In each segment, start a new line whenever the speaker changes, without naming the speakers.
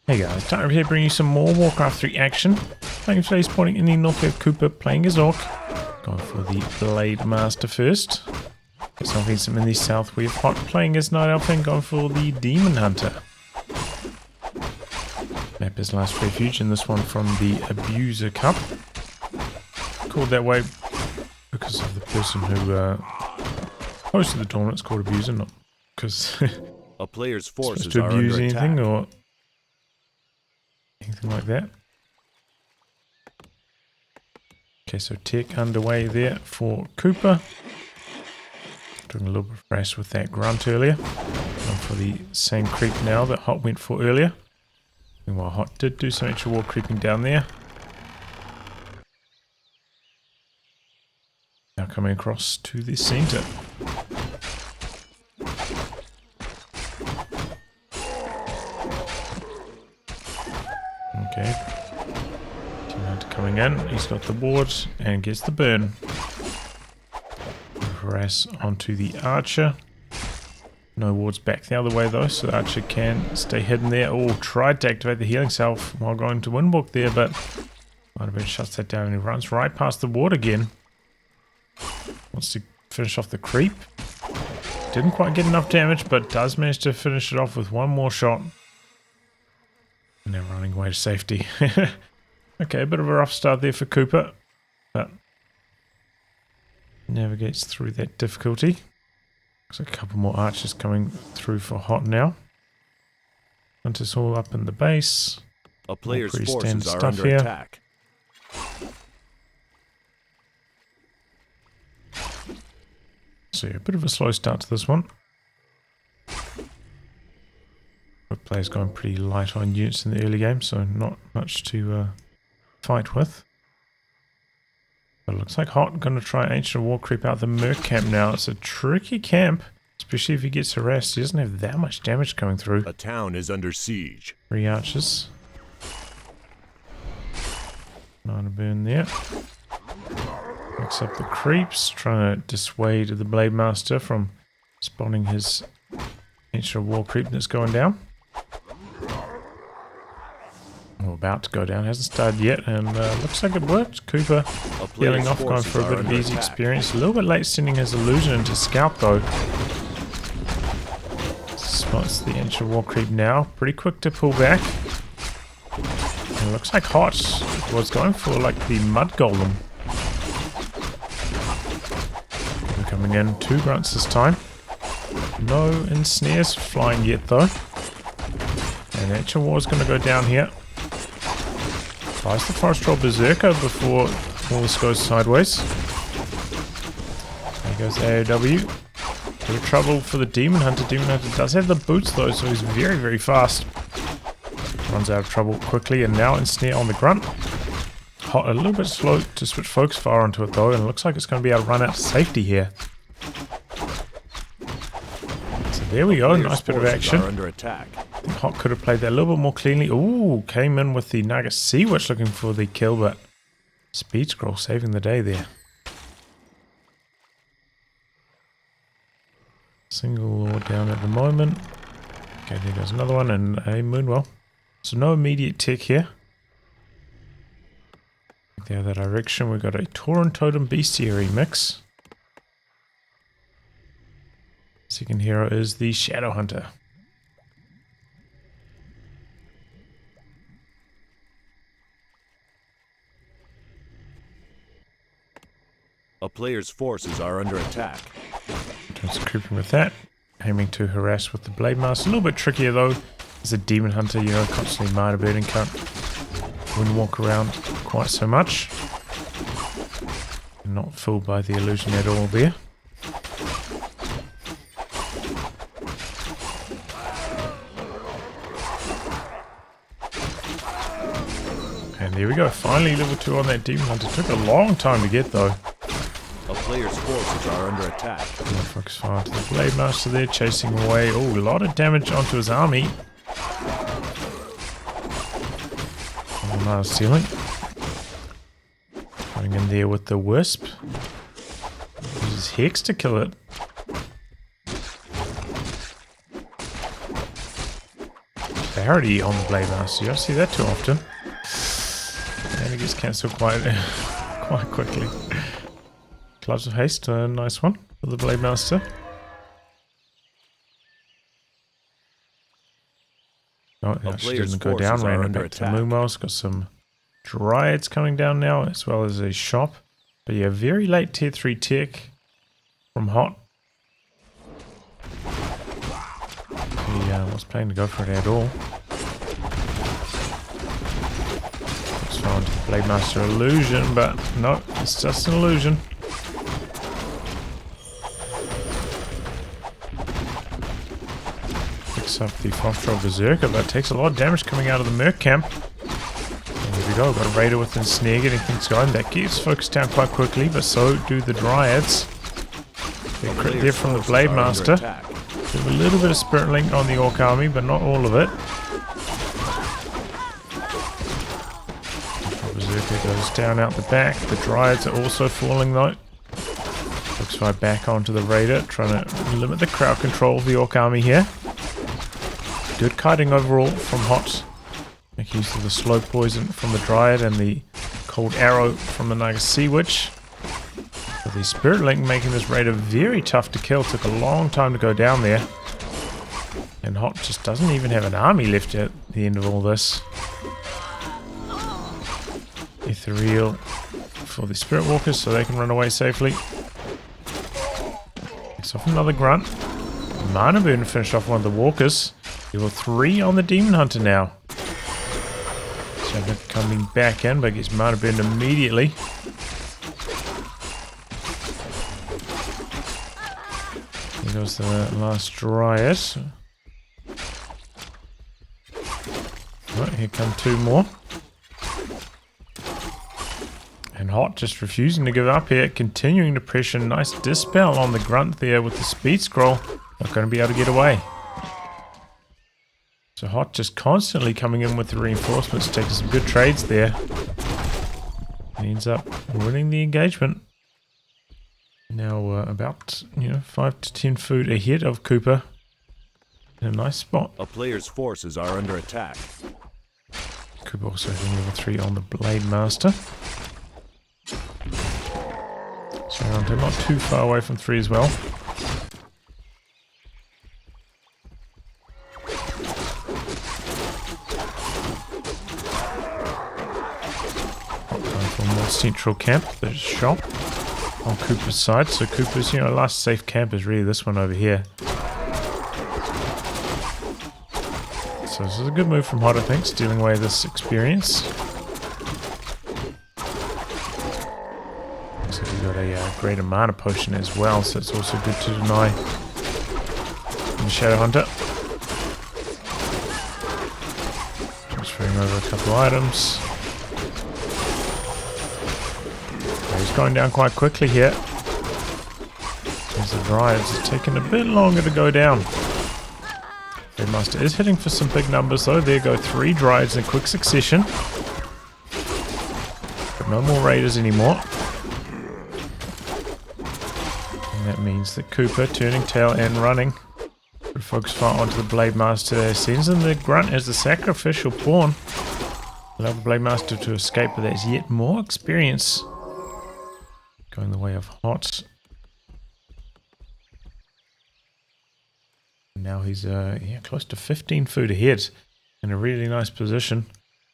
Hey guys, time here to bring you some more Warcraft 3 action. Playing today's pointing in the North of Cooper, playing as Orc. Going for the Blade Master first. Something some in the South we have HoT, playing as Night Elf and going for the Demon Hunter. Map is last Refuge, and this one from the Abuser Cup. Called that way because of the person who hosted the tournament. It's called Abuser, not because
a player's forces
to
are
abuse
under
anything
attack.
or anything like that. Okay, so tech underway there for Cooper. Doing a little bit of rash with that grunt earlier. Going for the same creep now that HoT went for earlier. Meanwhile, HoT did do some extra war creeping down there. Now coming across to the center. Okay. Team Hunter coming in. He's got the ward and gets the burn. Harass onto the archer. No wards back the other way though, so the archer can stay hidden there. Oh, tried to activate the healing self while going to Windwalk there, but might have been shuts that down and he runs right past the ward again. Wants to finish off the creep. Didn't quite get enough damage, but does manage to finish it off with one more shot. And now running away to safety. Okay, a bit of a rough start there for Cooper, but navigates through that difficulty. Looks like a couple more archers coming through for HoT now. Hunters all up in the base.
A player's
More
forces
stuff
are under
here.
attack.
So yeah, a bit of a slow start to this one. But players going pretty light on units in the early game, so not much to fight with. But it looks like HoT going to try Ancient War creep out the Merc camp now. It's a tricky camp, especially if he gets harassed. He doesn't have that much damage coming through.
A town is under siege.
3 archers. 9 to burn there. Mix up the creeps, trying to dissuade the Blade Master from spawning his Ancient War creep that's going down. Well, about to go down, hasn't started yet, and looks like it worked. Cooper healing off, going for a bit of easy experience. A little bit late sending his illusion into scout though. Spots the Ancient War creep now, pretty quick to pull back. And it looks like HoT was going for like the mud golem. We're coming in, 2 grunts this time. No ensnares flying yet though. And Ancient War is going to go down here. Tries the Forest Troll Berserker before all this goes sideways. There goes AOW. Bit of trouble for the Demon Hunter. Demon Hunter does have the boots though, so he's very, very fast. Runs out of trouble quickly, and now ensnare on the grunt. HoT a little bit slow to switch focus fire onto it though, and it looks like it's going to be able to run out to safety here. So there we go, nice bit of action.
Under attack.
HoT could have played that a little bit more cleanly. Ooh, came in with the Naga Sea Witch looking for the kill, but Speed Scroll saving the day there. Single lord down at the moment. Okay, there goes another one, and a Moonwell. So no immediate tech here. The other direction, we've got a Tauren Totem Bestiary mix. Second hero is the Shadow Hunter.
A player's forces are under attack.
Just creeping with that. Aiming to harass with the Blade Master. A little bit trickier though. As a Demon Hunter, you know, constantly Martyr Burning can't walk around quite so much. Not fooled by the illusion at all there. And there we go. Finally level 2 on that Demon Hunter. Took a long time to get though.
A player's forces are under attack.
Focus fire to the Blade Master there, chasing away. Oh, a lot of damage onto his army. On the Mars ceiling. Going in there with the Wisp. Uses Hex to kill it. parity on the Blade Master. You don't see that too often. And it gets cancelled quite quickly. Gloves of Haste, a nice one for the Blade Master. Oh, it actually didn't go down. Ran it back to Moonwells. Got some Dryads coming down now, as well as a shop. But yeah, very late tier 3 tech from HoT. He was planning to go for it at all. Let's go on to the Blade Master illusion, but no, it's just an illusion. Picks up the Frosttroll Berserker, but takes a lot of damage coming out of the Merc camp. There we go, got a Raider within Snare getting things going. That gets focused down quite quickly, but so do the Dryads. Big crit there from the Blade Master. A little bit of Spirit Link on the Orc army, but not all of it. Berserker goes down out the back. The Dryads are also falling though. Looks right back onto the Raider, trying to limit the crowd control of the Orc army here. Good kiting overall from HoT. Make use of the slow poison from the Dryad and the cold arrow from the Naga Sea Witch. The Spirit Link making this Raider very tough to kill. Took a long time to go down there. And HoT just doesn't even have an army left at the end of all this. Ethereal for the Spirit Walkers so they can run away safely. Takes off another Grunt. Mana Burn finished off one of the Walkers. Level 3 on the Demon Hunter now. So coming back in, but gets Mana Burn immediately. There goes the last Dryad. Right, here come two more. And HoT just refusing to give up here, continuing to pressure. Nice dispel on the Grunt there with the speed scroll. Not going to be able to get away. So HoT just constantly coming in with the reinforcements, taking some good trades there. He ends up winning the engagement. Now about 5 to 10 food ahead of Cooper. In a nice spot.
A player's forces are under attack.
Cooper also having level 3 on the Blade Master. So they're not too far away from 3 as well. Time for a more central camp. There's a shop on Cooper's side. So Cooper's last safe camp is really this one over here. So this is a good move from HoT, I think, stealing away this experience. Looks like we've got a greater mana potion as well, so it's also good to deny the Shadow Hunter. Transferring over a couple of items. He's going down quite quickly here. As the Dryads are taking a bit longer to go down. Blade Master is hitting for some big numbers though. There go 3 Dryads in quick succession. But no more Raiders anymore. And that means that Cooper, turning tail and running, focus fire onto the Blade Master. Sends in the Grunt as the sacrificial pawn. Allow the Blade Master to escape, but there's yet more experience going the way of HoT. Now he's close to 15 food ahead, in a really nice position.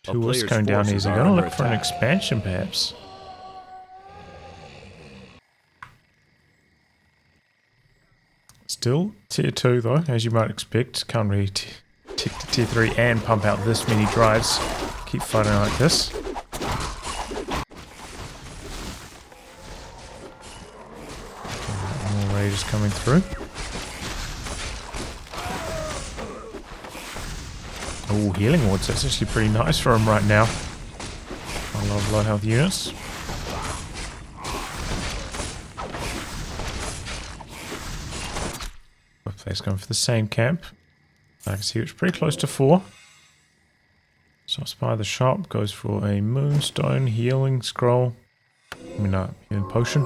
2 wisps going down here. He's going to look for an expansion, perhaps. Still tier 2 though, as you might expect. Can't really tick to tier 3 and pump out this many Dryads. Keep fighting like this. More Raiders coming through. Oh, healing wards. That's actually pretty nice for him right now. A lot of low health units. Both players going for the same camp. I can see it's pretty close to 4. So I spy the shop. Goes for a moonstone healing scroll. Healing potion.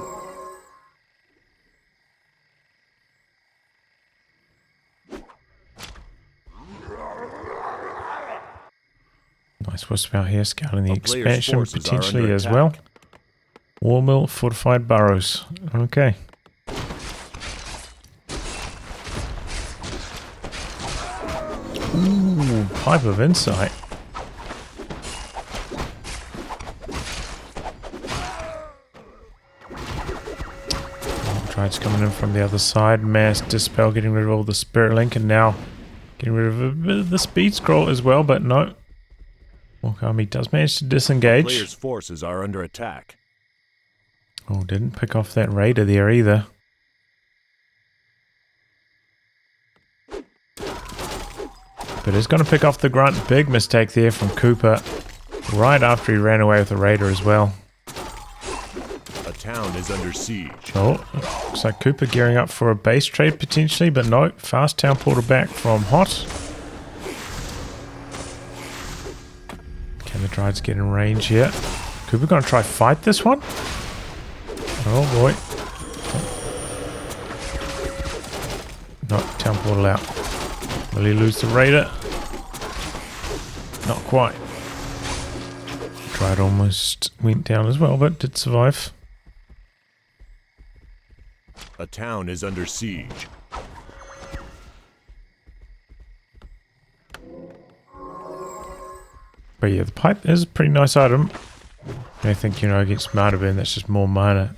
Nice wisp out here, scouting the
A player's
expansion
forces are
potentially
under
as
attack.
well. War mill, fortified burrows. Okay. Ooh, pipe of insight. Tride's coming in from the other side. Mass dispel, getting rid of all the spirit link, and now getting rid of a bit of the speed scroll as well, but no. Orc army does manage to
A
disengage.
player's forces are under attack.
Oh, didn't pick off that raider there either. But is going to pick off the grunt. Big mistake there from Cooper. Right after he ran away with the raider as well.
A town is under siege.
Oh, looks like Cooper gearing up for a base trade potentially, but no. Fast town portal back from HoT. Can the Drides get in range here? Cooper going to try fight this one? Oh boy. No, town portal out. Will he lose the raider? Not quite. Dride almost went down as well, but did survive.
A town is under siege.
But yeah, the pipe is a pretty nice item. I think, you know, against mana burn, that's just more mana.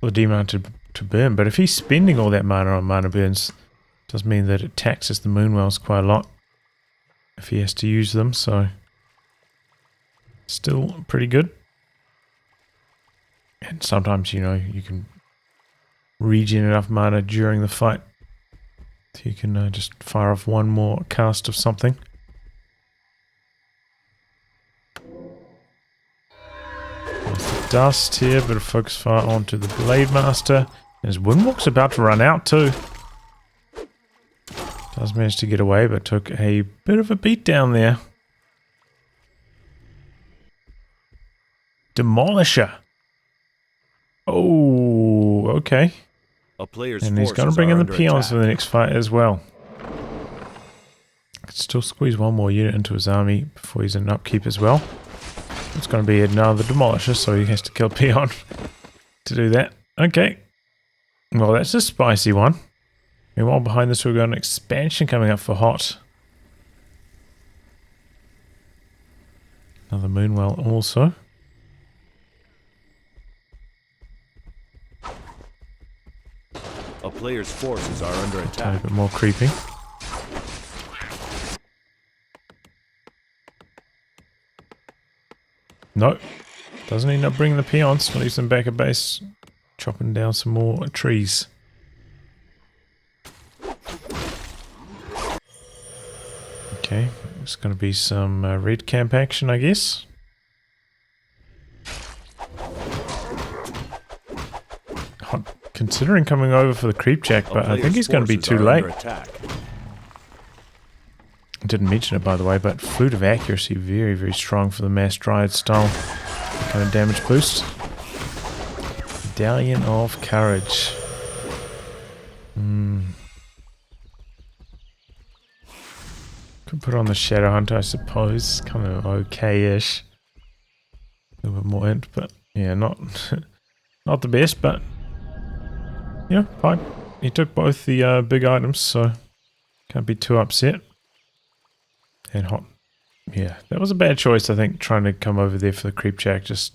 Or demon to burn. But if he's spending all that mana on mana burns, it does mean that it taxes the Moonwells quite a lot if he has to use them, so still pretty good. And sometimes, you know, you can regen enough mana during the fight so you can just fire off one more cast of something. Dust here, bit of focus fire onto the Blade Master. And his Windwalk's about to run out too. Does manage to get away, but took a bit of a beat down there. Demolisher. Oh, okay.
A player's
And he's
forces
going to bring
are
in the
under
peons for
attack.
the next fight as well. Could still squeeze one more unit into his army before he's in upkeep as well. It's going to be another demolisher, so he has to kill peon to do that. Okay. Well, that's a spicy one. Meanwhile, behind this, we've got an expansion coming up for HoT. Another Moonwell also.
A player's forces are under
A
attack.
bit more creeping. No. Doesn't end up bringing the peons. Leaves them back at base. Chopping down some more trees. Okay. There's going to be some red camp action, I guess. Considering coming over for the creep jack, but I think he's going to be too late. Didn't mention it, by the way, but Flute of Accuracy, very, very strong for the Mass Dryad style kind of damage boost. Medallion of Courage. Could put on the Shadow Hunter, I suppose. Kind of okay-ish. A little bit more int, but yeah, not not the best, but yeah, fine. He took both the big items, so can't be too upset. And HoT. Yeah, that was a bad choice, I think, trying to come over there for the creep jack. Just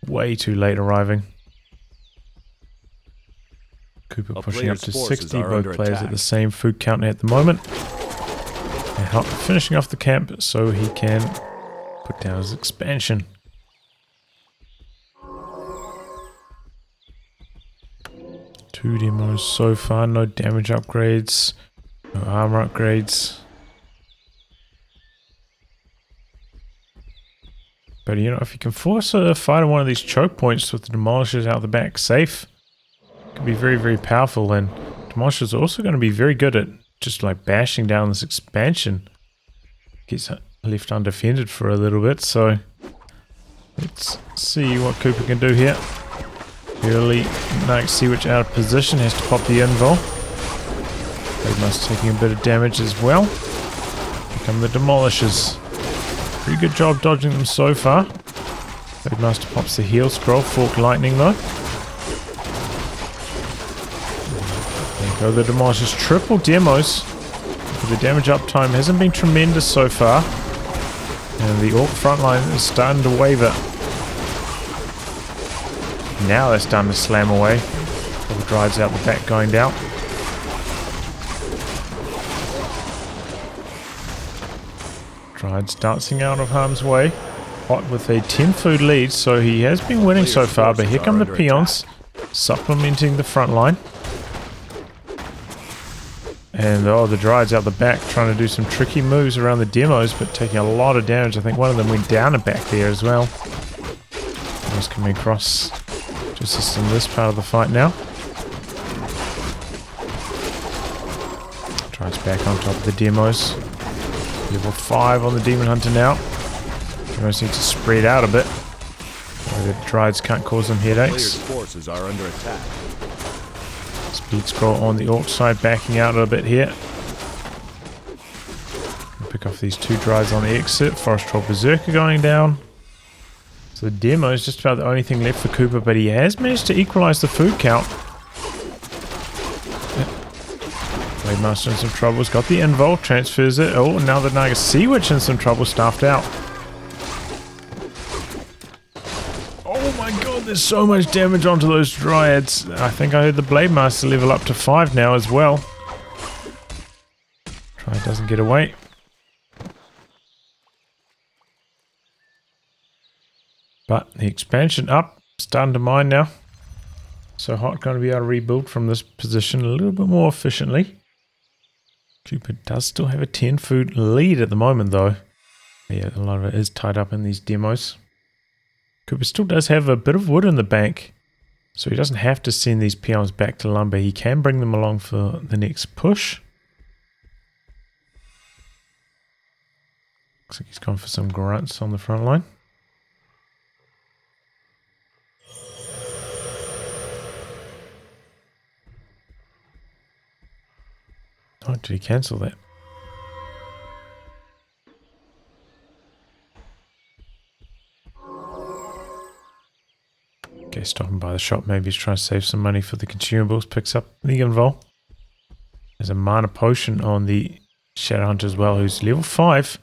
way too late arriving. Cooper pushing up to 60, both players at the same food count at the moment. And HoT finishing off the camp so he can put down his expansion. Two demos so far, no damage upgrades, no armor upgrades. But you know, if you can force a fight on one of these choke points with the demolishers out the back safe, it can be very, very powerful. And demolishers are also going to be very good at just like bashing down this expansion. Gets left undefended for a little bit, so let's see what Cooper can do here. Early Night Sea-Witch out of position, has to pop the invul. Blade Master taking a bit of damage as well. Here come the demolishers. Pretty good job dodging them so far. Blade pops the heal scroll. Fork lightning though. There you go. The Demolisher's triple demos. But the damage uptime hasn't been tremendous so far. And the Orc frontline is starting to waver. Now they're starting to slam away. All the Dryades out the back going down. Dryades dancing out of harm's way. HoT with a 10 food lead, so he has been winning so far, but here come the peons supplementing the front line. And oh, the Dryades out the back trying to do some tricky moves around the demos, but taking a lot of damage. I think one of them went down and back there as well. Just coming across to assist in this part of the fight now. Dryades back on top of the demos. Level 5 on the Demon Hunter now. Demos need to spread out a bit. So the Dryades can't cause them headaches.
Forces are under attack.
Speed scroll on the Orc side, backing out a bit here. Pick off these 2 Dryades on the exit. Forest Troll Berserker going down. So the demo is just about the only thing left for Cooper, but he has managed to equalize the food count. Blade Master in some trouble. He's got the invul, transfers it. Oh, now the Naga Sea Witch in some trouble, staffed out. Oh my god, there's so much damage onto those Dryads. I think I heard the Blade Master level up to 5 now as well. Dryad doesn't get away. But the expansion up, starting to mine now. So HoT going to be able to rebuild from this position a little bit more efficiently. Cooper does still have a 10 food lead at the moment though. Yeah, a lot of it is tied up in these demos. Cooper still does have a bit of wood in the bank, so he doesn't have to send these peons back to lumber. He can bring them along for the next push. Looks like he's gone for some grunts on the front line. Oh, did he cancel that? Okay, stopping by the shop. Maybe he's trying to save some money for the consumables. Picks up the invul. There's a mana potion on the Shadow Hunter as well, who's level 5.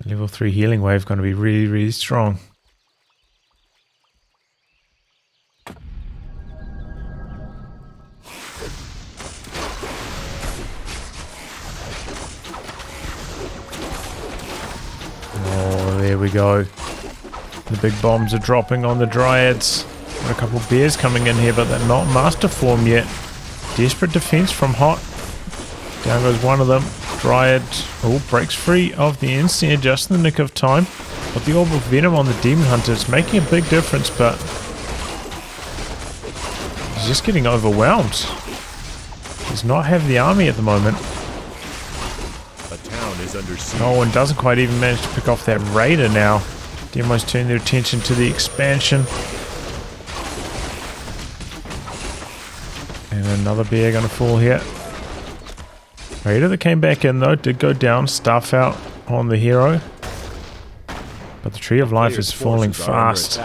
Level 3 healing wave going to be really, really strong. Oh, there we go. The big bombs are dropping on the Dryads. Got a couple bears coming in here, but they're not master form yet. Desperate defense from HoT. Down goes one of them. Dryad breaks free of the Ensnare just in the nick of time. But the Orb of Venom on the Demon Hunter is making a big difference, but he's just getting overwhelmed. Does not have the army at the moment.
Is under siege.
Oh, and doesn't quite even manage to pick off that raider now. Demos turn their attention to the expansion. And another bear going to fall here. Raider that came back in though did go down. Staff out on the hero. But the Tree of Life is falling fast.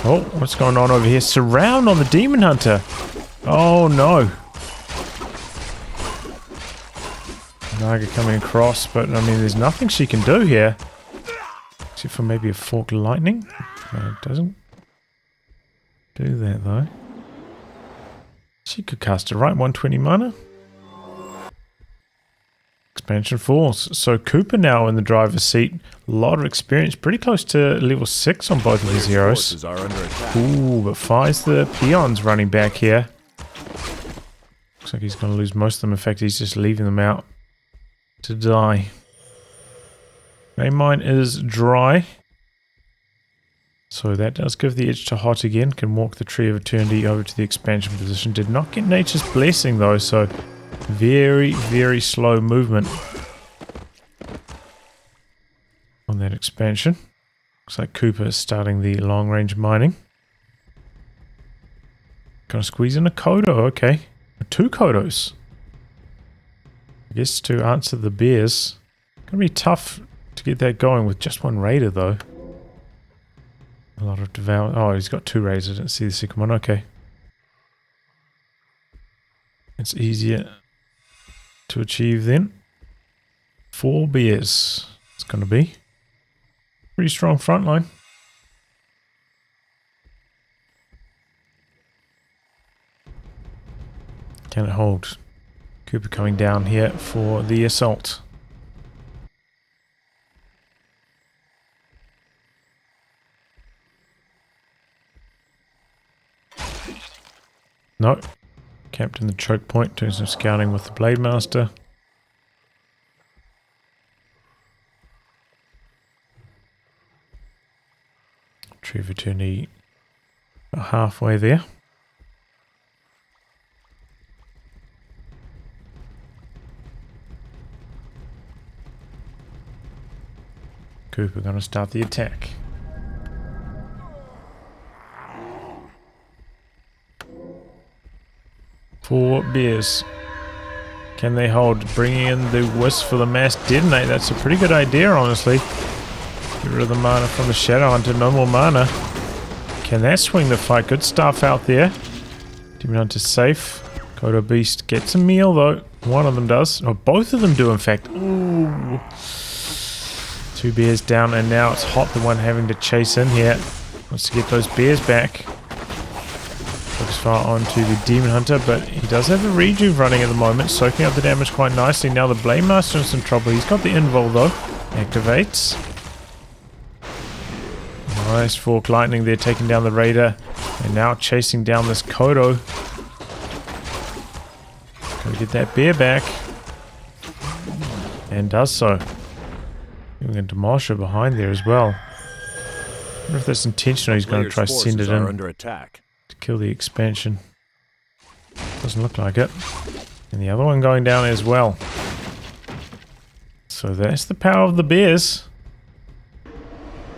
Oh, what's going on over here? Surround on the Demon Hunter. Oh no. Naga coming across, but I mean there's nothing she can do here. Except for maybe a forked lightning. No, it doesn't do that though. She could cast it right, 120 mana. Expansion falls. So Cooper now in the driver's seat. A lot of experience, pretty close to level 6 on both of his heroes. Ooh, but fires the peons running back here. Looks like he's going to lose most of them. In fact, he's just leaving them out to die. Main mine is dry. So that does give the edge to HoT again. Can walk the Tree of Eternity over to the expansion position. Did not get Nature's Blessing though, so very, very slow movement on that expansion. Looks like Cooper is starting the long range mining. Gonna squeeze in a Kodo, okay. 2 Kodos. I guess to answer the bears. Gonna be tough to get that going with just one raider though. A lot of devour. Oh, he's got 2 raiders. I didn't see the second one. Okay. It's easier to achieve then. 4 bears. It's gonna be pretty strong front line. Can it hold? Cooper coming down here for the assault. No. Camped in the choke point, doing some scouting with the Blade Master. Tree of Eternity about halfway there. Cooper going to start the attack. Four bears. Can they hold? Bringing in the wisp for the mass detonate. That's a pretty good idea, honestly. Get rid of the mana from the Shadow Hunter. No more mana. Can that swing the fight? Good stuff out there. Demon Hunter's safe. Kodo Beast gets a meal though. One of them does. Oh, both of them do in fact. Ooh. 2 bears down, and now it's HoT, the one having to chase in here. Wants to get those bears back. Focus fire onto the Demon Hunter, but he does have the Rejuve running at the moment, soaking up the damage quite nicely. Now the Blade Master in some trouble. He's got the Invul though. Activates. Nice Fork Lightning there, taking down the Raider. And now chasing down this Kodo. Gotta get that bear back. And does so. We're going to demolish her behind there as well. I wonder if that's intentional. He's going to try to send it in
under attack
to kill the expansion. Doesn't look like it. And the other one going down as well. So that's the power of the bears.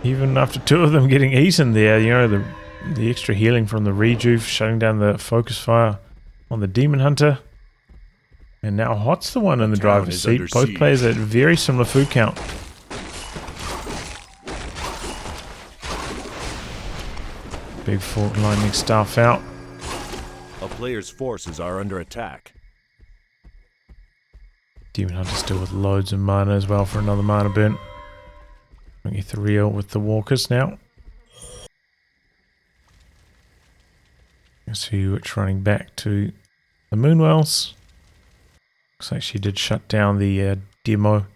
Even after 2 of them getting eaten there, you know, the extra healing from the Rejuve, shutting down the focus fire on the Demon Hunter. And now HoT's the one in the driver's seat. Both players at very similar food count. Big Fork Lightning Staff out.
A player's forces are under attack.
Demon Hunter still with loads of mana as well for another mana burn. 23 with the walkers now. Let's see which running back to the Moonwells. Looks like she did shut down the demo.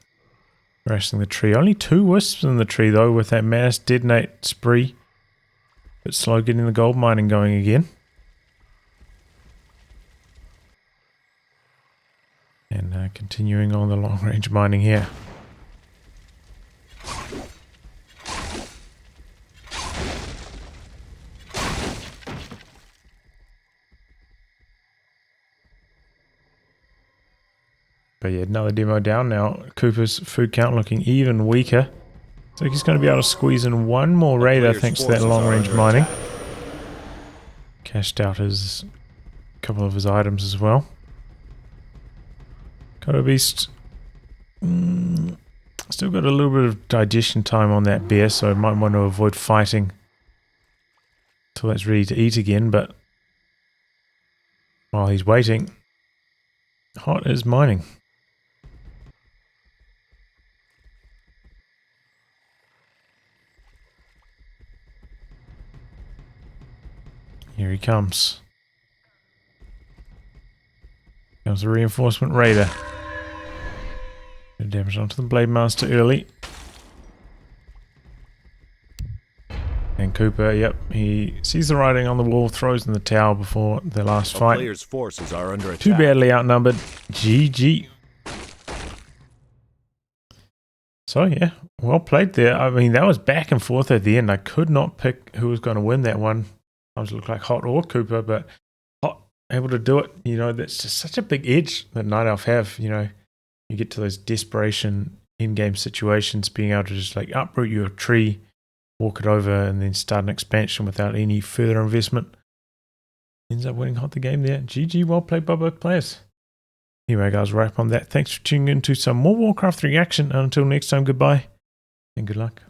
Harassing the tree. Only 2 wisps in the tree though with that mass detonate spree. Bit slow getting the gold mining going again. And continuing on the long range mining here. But yeah, another demo down now. Cooper's food count looking even weaker. So he's going to be able to squeeze in one more raider thanks to that long range mining. Cashed out his couple of his items as well. Kodo Beast still got a little bit of digestion time on that bear, so might want to avoid fighting until that's ready to eat again. But while he's waiting, HoT is mining. Here he comes. Comes the reinforcement raider. Good damage onto the Blade Master early. And Cooper, yep, he sees the writing on the wall, throws in the towel before the last fight.
Player's forces are under attack.
Too badly outnumbered. GG. So yeah, well played there. I mean, that was back and forth at the end. I could not pick who was going to win that one. Sometimes it looked like HoT or Cooper, but HoT able to do it. You know, that's just such a big edge that Night Elf have. You know, you get to those desperation in-game situations, being able to just like uproot your tree, walk it over, and then start an expansion without any further investment. Ends up winning HoT the game there. GG, well played by both players. Anyway, guys, wrap on that. Thanks for tuning in to some more Warcraft 3 action. And until next time, goodbye and good luck.